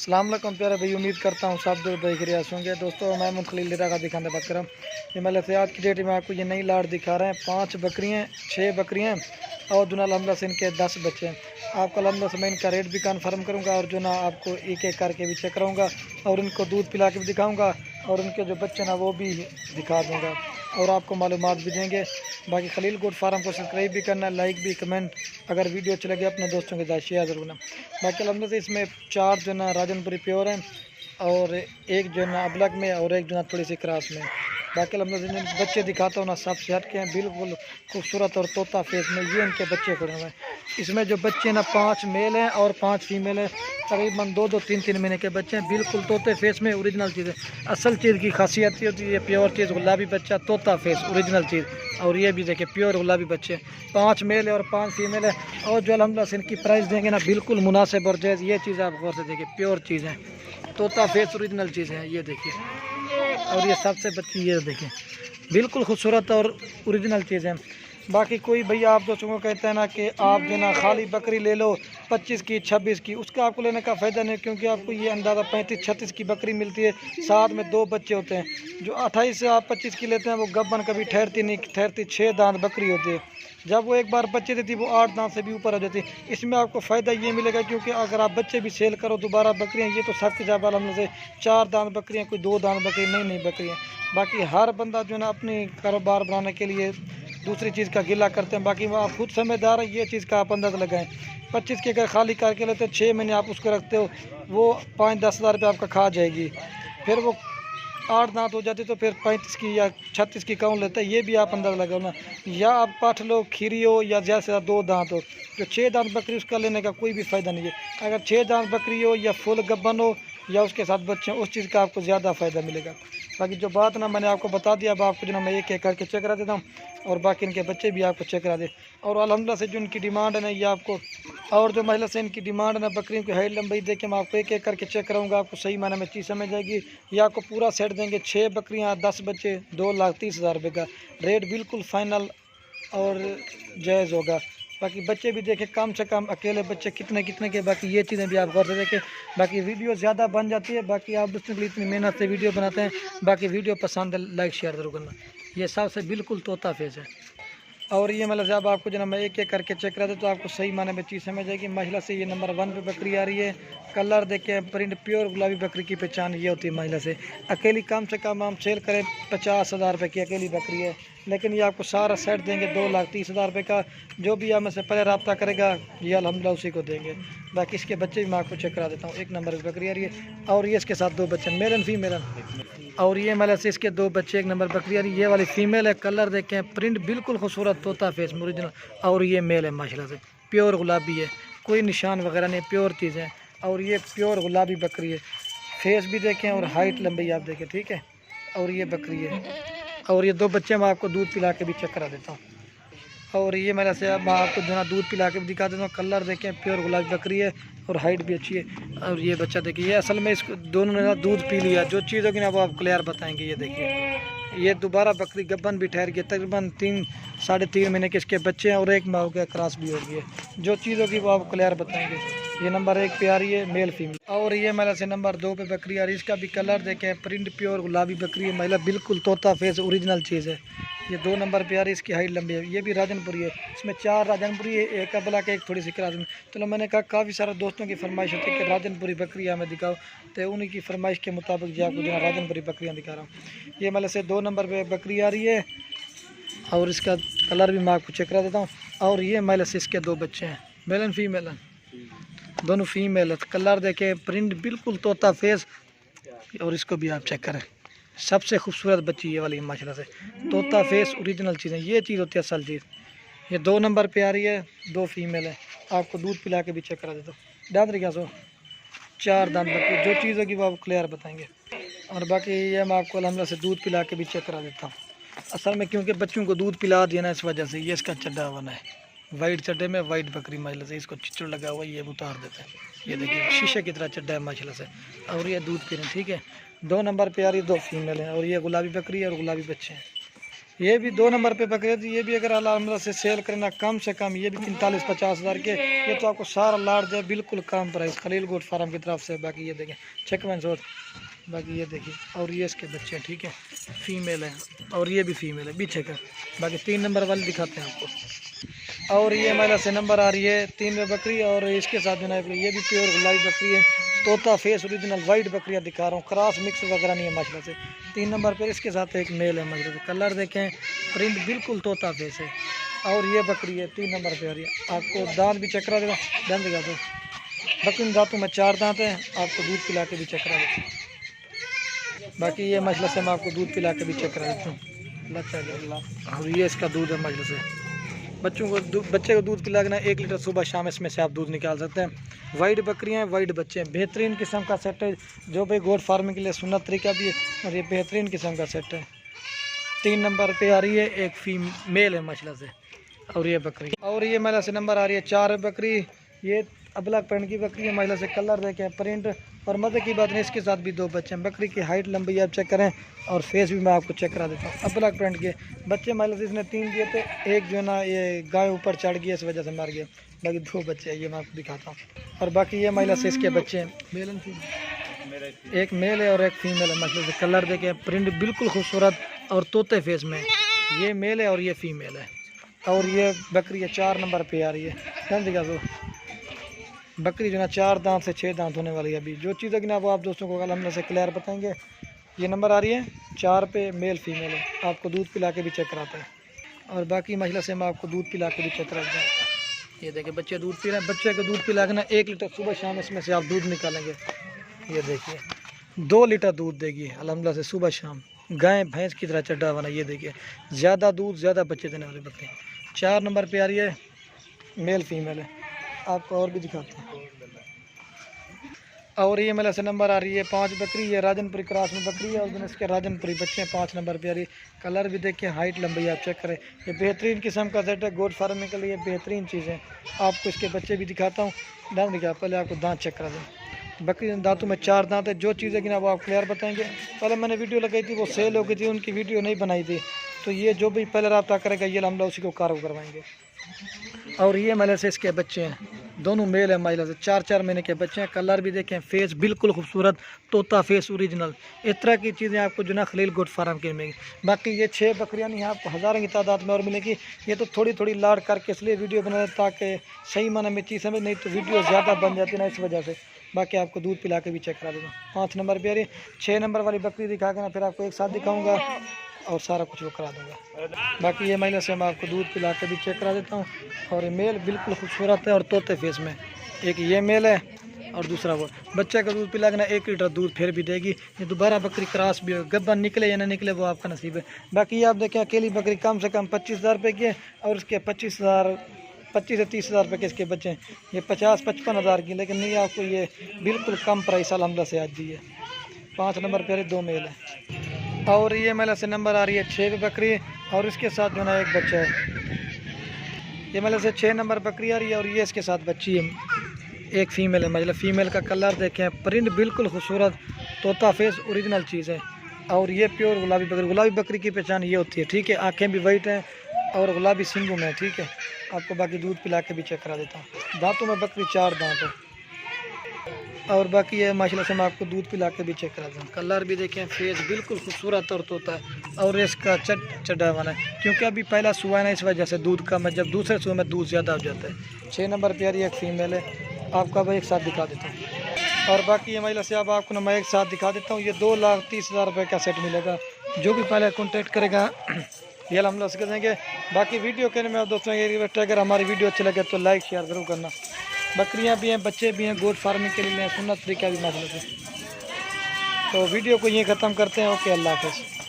अस्सलाम वालेकुम प्यारे भाई, उम्मीद करता हूँ सब दो भाई खैरियत से होंगे। दोस्तों मैं खलील का दिखाने बात कर रहा हूँ। ये मतलब से आज की डेट में आपको ये नई लाट दिखा रहे हैं। 5 बकरियाँ 6 बकरियाँ और जो ना अलहमद से इनके 10 बच्चे हैं। आपको अलहमद से मैं इनका रेट भी कन्फर्म करूँगा और जो ना आपको एक एक करके भी चेक कराऊँगा और इनको दूध पिला के भी दिखाऊँगा और उनके जो बच्चे ना वो भी दिखा दूँगा और आपको मालूमात भी देंगे। बाकी खलील गोट फार्म को सब्सक्राइब भी करना, लाइक भी, कमेंट अगर वीडियो अच्छी लगे अपने दोस्तों के साथ शेयर ज़रूर करना। बाकी अलहमद से इसमें 4 जो ना राजनपुरी प्योर हैं और एक जो ना अबलग में और एक जो ना थोड़ी सी क्रॉस में। बाकी अलहमद बच्चे दिखाता हूँ ना सबसे हट के हैं, बिल्कुल खूबसूरत और तोता फेस में ये इनके बच्चे खड़े हुए हैं। इसमें जो बच्चे ना 5 मेल हैं और 5 फीमेल है, तकरीबन 2-2, 3-3 महीने के बच्चे हैं। बिल्कुल तोते फेस में ओरिजिनल चीज़ है। असल चीज़ की खासियत ये होती है, प्योर चीज़ गुलाबी बच्चा, तोता फेस ओरिजिनल चीज़। और ये भी देखिए प्योर गुलाबी बच्चे, 5 मेल है और 5 फीमेल है। और जो अलहमद से इनकी प्राइस देंगे ना बिल्कुल मुनासिब और जायज़। ये चीज़ आप गौर से देखिए, प्योर चीज़ है, तोता फेस ओरिजिनल चीज़ है। ये देखिए, और ये सबसे बच्ची ये देखिए, बिल्कुल खूबसूरत और ओरिजिनल चीज़ है। बाकी कोई भैया आप दोस्तों को कहते हैं ना कि आप जो ना खाली बकरी ले लो 25 की 26 की, उसका आपको लेने का फ़ायदा नहीं, क्योंकि आपको ये अंदाज़ा 35-36 की बकरी मिलती है, साथ में 2 बच्चे होते हैं। जो 28 से आप 25 की लेते हैं वो गब्बन कभी ठहरती नहीं, ठहरती 6 दांत बकरी होती है। जब वो एक बार बच्चे देती वो 8 दांत से भी ऊपर हो जाती है। इसमें आपको फ़ायदा ये मिलेगा क्योंकि अगर आप बच्चे भी सेल करो दोबारा बकरियाँ, ये तो सबके जब अलहमद से 4 दांत बकरियाँ, कोई 2 दांत बकरी, नई बकरियाँ। बाकी हर बंदा जो है ना अपनी कारोबार बनाने के लिए दूसरी चीज़ का गिला करते हैं। बाकी वो आप खुद समझदार हैं, ये चीज़ का आप अंदाज़ा लगाएं। 25 की अगर खाली करके लेते हैं, 6 महीने आप उसको रखते हो, वो 5-10 हज़ार रुपये आपका खा जाएगी। फिर वो 8 दांत हो जाती तो फिर 35 की या 36 की कौन लेता है, ये भी आप अंदाज़ा लगाओ ना। या आप पाठ लो, खीरी हो या ज़्यादा से ज़्यादा 2 दांत हो। जो 6 दांत बकरी उसका लेने का कोई भी फ़ायदा नहीं है। अगर 6 दांत बकरी हो या फुल गब्बन हो या उसके साथ बच्चे, उस चीज़ का आपको ज़्यादा फ़ायदा मिलेगा। बाकी जो बात ना मैंने आपको बता दिया, अब आपको जो ना मैं एक एक करके चेक करा देता हूँ और बाकी इनके बच्चे भी आपको चेक करा दे। और अल्हम्दुलिल्लाह से जो इनकी डिमांड है ना ये आपको, और जो महिला से इनकी डिमांड है ना बकरियों की हाइट लंबाई देख के मैं आपको एक एक करके चेक कराऊंगा, आपको सही मायने में चीज़ समझ जाएगी। ये आपको पूरा सेट देंगे, 6 बकरियाँ 10 बच्चे, 2,30,000 रुपये का रेट, बिल्कुल फाइनल और जायज़ होगा। बाकी बच्चे भी देखें, कम से कम अकेले बच्चे कितने कितने के, बाकी ये चीज़ें भी आप गौर से देखें। बाकी वीडियो ज़्यादा बन जाती है, बाकी आप दूसरे के लिए इतनी मेहनत से वीडियो बनाते हैं। बाकी वीडियो पसंद है लाइक शेयर ज़रूर करना। ये सबसे बिल्कुल तोता फेस है। और ये मतलब जब आपको जो मैं एक एक करके चेक करा दूँ तो आपको सही माने में चीज़ समझ जाएगी। महिला से ये नंबर 1 पे बकरी आ रही है। कलर देख के प्रिंट, प्योर गुलाबी बकरी की पहचान ये होती है महिला से। अकेली कम से कम हम सेल करें 50,000 रुपये की अकेली बकरी है, लेकिन ये आपको सारा सेट देंगे 2,30,000 रुपये का। जो भी आप से पहले रब्ता करेगा ये अल्हम्दुलिल्लाह उसी को देंगे। बाकी इसके बच्चे भी मैं आपको चेक करा देता हूँ। 1 नंबर की बकरी आ रही है और ये इसके साथ 2 बच्चे, मेल फीमेल। और ये मतलब से इसके 2 बच्चे, 1 नंबर बकरी आ रही है। ये वाली फीमेल है, कलर देखें, प्रिंट बिल्कुल खूबसूरत तोता फेस ओरिजिनल। और ये मेल है माशाल्लाह से, प्योर गुलाबी है, कोई निशान वगैरह नहीं, प्योर चीज़ है। और ये प्योर गुलाबी बकरी है, फेस भी देखें और हाइट लंबाई आप देखें, ठीक है। और ये बकरी है और ये 2 बच्चे मैं आपको दूध पिला के भी चेक करा देता हूँ। और ये मेरा से अब मैं आपको जो ना दूध पिला के भी दिखा देता हूँ। कलर देखें, प्योर गुलाबी बकरी है और हाइट भी अच्छी है। और ये बच्चा देखिए, ये असल में इसको दोनों ने ना दूध पी लिया, जो चीज़ होगी ना वो आप क्लियर बताएंगे। ये देखिए, ये दोबारा बकरी गब्बन भी ठहर गई, तकरीबन 3-3.5 महीने के इसके बच्चे हैं और 1 माह का क्रॉस भी हो गई है। जो चीज़ होगी वो आप क्लियर बताएंगे। ये नंबर 1 पे आ रही है मेल फीमेल। और ये महिला से नंबर 2 पे बकरी आ रही है। इसका भी कलर देखें, प्रिंट प्योर गुलाबी बकरी है, महिला बिल्कुल तोता फेस ओरिजिनल चीज़ है। ये 2 नंबर पे आ रही है, इसकी हाइट लंबी है। ये भी राजनपुरी है, इसमें 4 राजनपुरी है, 1 अबला के, 1 थोड़ी सी क्रॉस। तो मैंने कहा काफ़ी सारे दोस्तों की फरमाइश होती है कि राजनपुरी बकरियाँ हमें दिखाओ, तो उन्हीं की फरमाइश के मुताबिक जो आपको जो राजनपुरी बकरियाँ दिखा रहा हूँ। ये मतलब से 2 नंबर पे बकरी आ रही है और इसका कलर भी मैं आपको चेक करा देता हूँ। और ये मतलब से इसके 2 बच्चे हैं, मेल एंड फीमेल हैं, दोनों फीमेल है। कलर देखें, प्रिंट बिल्कुल तोता फेस। और इसको भी आप चेक करें, सबसे खूबसूरत बच्ची ये वाली माशाल्लाह से, तोता फेस ओरिजिनल चीज़ है। ये चीज़ होती है असल चीज़। ये 2 नंबर पे आ रही है, 2 फीमेल है। आपको दूध पिला के भी चेक करा देता हूँ। दांत क्या सो 4 दांत बकरी, जो चीज़ होगी वो आप क्लियर बताएंगे। और बाकी ये मैं आपको अल्हम्दुलिल्लाह से दूध पिला के भी चेक करा देता हूँ। असल में क्योंकि बच्चों को दूध पिला दिया ना, इस वजह से ये इसका चड्डा बना है। वाइट चड्डे में वाइट बकरी माशाल्लाह से, इसको चिचड़ लगा हुआ है, ये उतार देता है। ये देखिए शीशे की तरह चड्डा है माशाल्लाह से। और ये दूध पी रहे हैं, ठीक है। 2 नंबर पे आ रही 2 फीमेल हैं और ये गुलाबी बकरी है और गुलाबी बच्चे हैं। ये भी 2 नंबर पे बकरे थी। ये भी अगर अल्लाह से सेल करना कम से कम ये भी 45-50 हज़ार के। ये तो आपको सारा लाड़ जाए बिल्कुल कम प्राइस खलील गोट फार्म की तरफ से। बाकी ये देखें चेकमेंट और बाकी ये देखिए, और ये इसके बच्चे हैं, ठीक है, फीमेल है और ये भी फीमेल है पीछे का। बाकी 3 नंबर वाली दिखाते हैं आपको। और ये महिला से नंबर आ रही है 3 में बकरी, और इसके साथ जो है ये भी प्योर गुलाबी बकरी है, तोता फेस ओरिजिनल वाइट बकरियाँ दिखा रहा हूँ, क्रॉस मिक्स वगैरह नहीं है माशाल्लाह से। 3 नंबर पर इसके साथ एक मेल है माशाल्लाह से। कलर देखें, प्रिंट बिल्कुल तोता फेस है। और ये बकरी है 3 नंबर पे आ रही है। आपको दांत भी चेक करा देगा, दांत दिखा दो। बकरी दांतों में 4 दांत हैं, आपको दूध पिला के भी चेक करा देते हैं। बाकी ये मसला से मैं आपको दूध पिला के भी चेक करा देता हूँ। और ये इसका दूध है मसले से। बच्चे को दूध पिलाना 1 लीटर सुबह शाम इसमें से आप दूध निकाल सकते हैं। वाइट बकरियाँ हैं, वाइट बच्चे हैं, बेहतरीन किस्म का सेट है जो भाई गोट फार्मिंग के लिए सुन्नत तरीका भी है, और ये बेहतरीन किस्म का सेट है। 3 नंबर पे आ रही है एक फीमेल है मसला से, और ये बकरी। और ये महिला से नंबर आ रही है 4 बकरी। ये अबलग पेंट की बकरी है महिला से। कलर देखें, प्रिंट, और मज़े की बात नहीं इसके साथ भी 2 बच्चे हैं। बकरी की हाइट लंबी आप चेक करें, और फेस भी मैं आपको चेक करा देता हूँ। अबलग पेंट के बच्चे महिला से इसने 3 दिए थे, एक जो है ना ये गाय ऊपर चढ़ गई इस वजह से मर गया। बाकी 2 बच्चे हैं, ये मैं आपको दिखाता हूँ। और बाकी ये महिला से इसके बच्चे हैं, मेल एंड फीमेल, एक मेल है और एक फीमेल है मतलब से। कलर देखें, प्रिंट बिल्कुल खूबसूरत और तोते फेस में। ये मेल है और ये फीमेल है। और ये बकरी है 4 नंबर पे आ रही है। ध्यान दिखा दो, बकरी जो ना 4 दांत से 6 दांत होने वाली है। अभी जो चीज़ है कि ना वो आप दोस्तों को कल हम से क्लियर बताएंगे। ये नंबर आ रही है 4 पे, मेल फीमेल है। आपको दूध पिला के भी चेक कराता है। और बाकी महिला से मैं आपको दूध पिला के भी चेक कराता हूँ। ये देखिए बच्चे दूध पी रहे हैं। बच्चे को दूध पिला के ना 1 लीटर सुबह शाम इसमें से आप दूध निकालेंगे। ये देखिए 2 लीटर दूध देगी अल्हम्दुलिल्लाह से सुबह शाम, गाय भैंस की तरह चड्डा बना। ये देखिए ज़्यादा दूध ज़्यादा बच्चे देने वाली बकरी। 4 नंबर पे आ रही है, मेल फीमेल है। आपको और भी दिखाते हैं। और ये मेला से नंबर आ रही है 5 बकरी। ये राजनपुरी क्रॉस में बकरी है, और दिन इसके राजनपुरी बच्चे हैं। 5 नंबर पे आ रही है। कलर भी देखिए, हाइट लंबाई आप चेक करें। ये बेहतरीन किस्म का सेट है, गोट फार्मिंग के लिए बेहतरीन चीज़ है। आपको इसके बच्चे भी दिखाता हूँ। दांत दिखा, पहले आपको दांत चेक करा दें। बकरी दांतों में 4 दांत है। जो चीज़ है कि ना वो आप क्लियर बताएंगे। पहले मैंने वीडियो लगाई थी, वो सेल हो गई थी, उनकी वीडियो नहीं बनाई थी। तो ये जो भी पहले रब्ता करेगा ये हम लोग उसी को कार करवाएंगे। और ये महिला से इसके बच्चे हैं, दोनों मेल है महिला से। 4-4 महीने के बच्चे हैं। कलर भी देखें, फेस बिल्कुल खूबसूरत तोता फेस ओरिजिनल। इस तरह की चीज़ें आपको जो ना खलील गोट फार्म के मिलेंगी। बाकी ये 6 बकरियाँ नहीं, आपको हज़ारों की तादाद में और मिलेगी। ये तो थोड़ी थोड़ी लाड़ करके इसलिए वीडियो बना ताकि सही माने में चीज़ समझ, नहीं तो वीडियो ज़्यादा बन जाती ना, इस वजह से। बाकी आपको दूध पिला के भी चेक करा दूँगा। 5 नंबर पे आ रही, 6 नंबर वाली बकरी दिखा के ना फिर आपको एक साथ दिखाऊँगा और सारा कुछ वो करा दूँगा। बाकी ये महिला से मैं आपको दूध पिला के भी चेक करा देता हूँ। और ये मेल बिल्कुल खूबसूरत है और तोते फेस में। एक ये मेल है और दूसरा वो। बच्चे का दूध पिला के ना 1 लीटर दूध फिर भी देगी। ये दोबारा बकरी क्रॉस भी हो, गब्बन निकले या ना निकले वो आपका नसीब है। बाकी ये आप देखें, अकेली बकरी कम से कम 25,000 रुपये की है, और उसके 25 से 30,000 रुपये के इसके बच्चे हैं। ये 50-55 हज़ार की, लेकिन नहीं आपको ये बिल्कुल कम प्राइस अल्हम्दुलिल्लाह से आज दी है। 5 नंबर पर 2 मेल है। और ये महिला से नंबर आ रही है 6 बकरी, और इसके साथ जो ना एक बच्चा है। ये महिला से 6 नंबर बकरी आ रही है, और ये इसके साथ बच्ची है, एक फीमेल है। मतलब फीमेल का कलर देखें, प्रिंट बिल्कुल खूबसूरत तोता फेस ओरिजिनल चीज़ है। और ये प्योर गुलाबी बकरी। गुलाबी बकरी की पहचान ये होती है, ठीक है, आँखें भी वाइट हैं और गुलाबी सिंगों में, ठीक है। आपको बाकी दूध पिला के भी चेक करा देता हूँ। दांतों में बकरी 4 दांत है। और बाकी ये माशाल्लाह से मैं आपको दूध पिला के भी चेक कराता हूँ। कलर भी देखें, फेस बिल्कुल खूबसूरत और तोता है। और इसका चड्डा बना है, क्योंकि अभी पहला सुबह है ना, इस वजह से दूध कम है। जब दूसरे सुबह में दूध ज़्यादा हो जाता है। 6 नंबर पे एक फीमेल है। आपको अब एक साथ दिखा देता हूँ। और बाकी ये महिला से अब आपको मैं एक साथ दिखा देता हूँ। ये 2,30,000 रुपये का सेट मिलेगा। जो भी पहले कॉन्टेक्ट करेगा ये हम लोग कर देंगे। बाकी वीडियो कहने में दोस्तों ये रिक्वेस्ट है, अगर हमारी वीडियो अच्छी लगे तो लाइक शेयर ज़रूर करना। बकरियां भी हैं, बच्चे भी हैं, गोट फार्मिंग के लिए सुन्नत तरीका भी मतलब है। तो वीडियो को यहीं ख़त्म करते हैं। ओके, अल्लाह हाफ़िज़।